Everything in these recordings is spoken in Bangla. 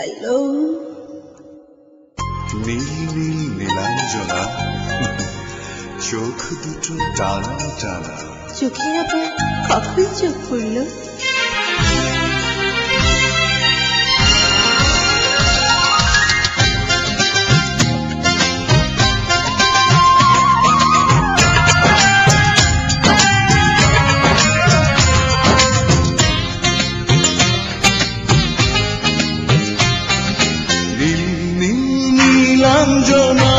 গাইলো। নীল নীল নীলাঞ্জনা, চোখ দুটো টানা টানা। চোখে আবার কখন চোখ পড়ল? নীলাঞ্জনা,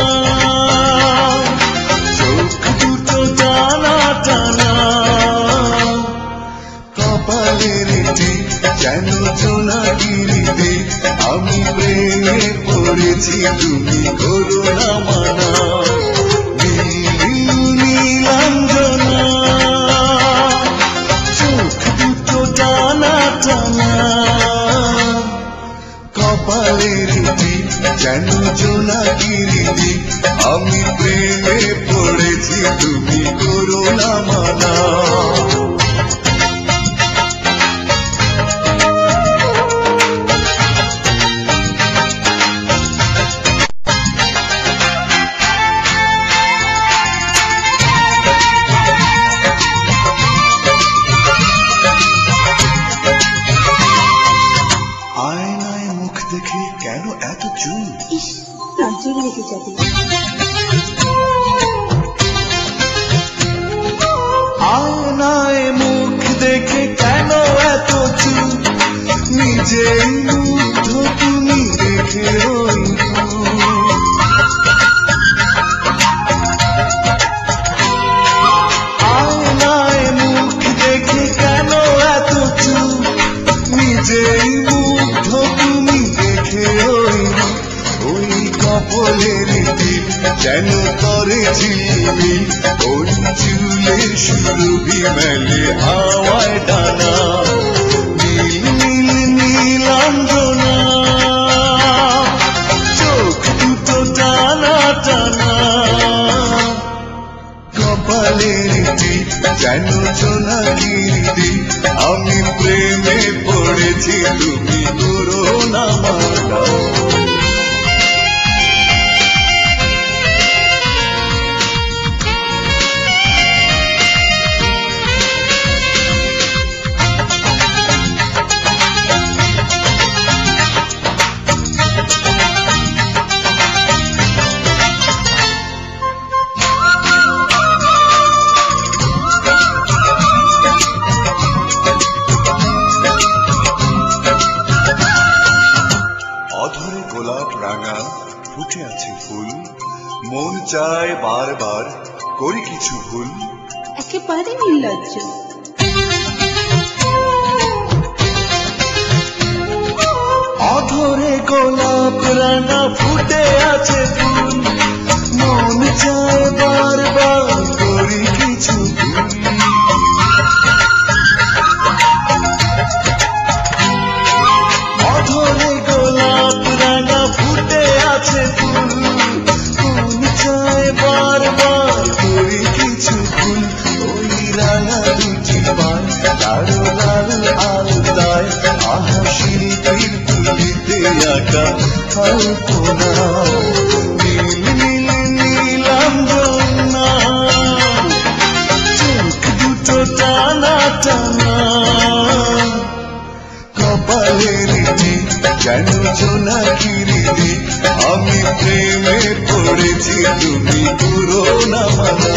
চোখ দুটো টানা টানা, কপালের টিপ যেন জোনাকিতে। আমি প্রেমে পড়েছি, তুমি করো না মানা। নীলাঞ্জনা, চোখ দুটো টানা টানা, কপালের টিপ যেন জোনাকিতে। আমি প্রেমে পড়েছি, তুমি করো না মানা। আয়নায় মুখ দেখে কেন এত চুল? ইস, নজর লেগে যাবে। আয়নায় মুখ দেখে কেন এত চুল? নিজেই মুগ্ধ তুমি দেখে ওই ফুল। আয়নায় মুখ দেখে কেন এত চুল? নিজেই মুগ্ধ তুমি দেখে ওই কপালের টিপ যেন করে ঝিলমিল। ওই চুলের সুরভি মেলে হাওয়ায় ডানা। নীল নীল নীলাঞ্জনা, চোখ দুটো টানা টানা, কপালের টিপ যেন জোনাকিতে। আমি প্রেমে পড়েছি, তুমি করো না মানা। অধরে গোলাপ রাঙা, ফুটে আছে ফুল। মন চায় বারবার, করি কিছু ভুল। একেবারে নির্লজ্জ। অধরে গোলাপ রাঙা, ফুটে আছে ফুল। মন চায় বারবার, করি কিছু ভুল। অধরে গোলাপ রাঙা, ফুটে আছে ফুল। মন চায় বারবার, করি কিছু ভুল। ওই রাঙা দুটি পায়, লাড়ু লাড়ু আলতায়। আহা শিল্পীর তুলিতে আঁকা কল্পনা। নীল নীল নীলাঞ্জনা, চোখ দুটো টানা টানা, কপালের টিপ যেন জোনাকিতে। আমি প্রেমে পড়েছি, তুমি করো না মানা।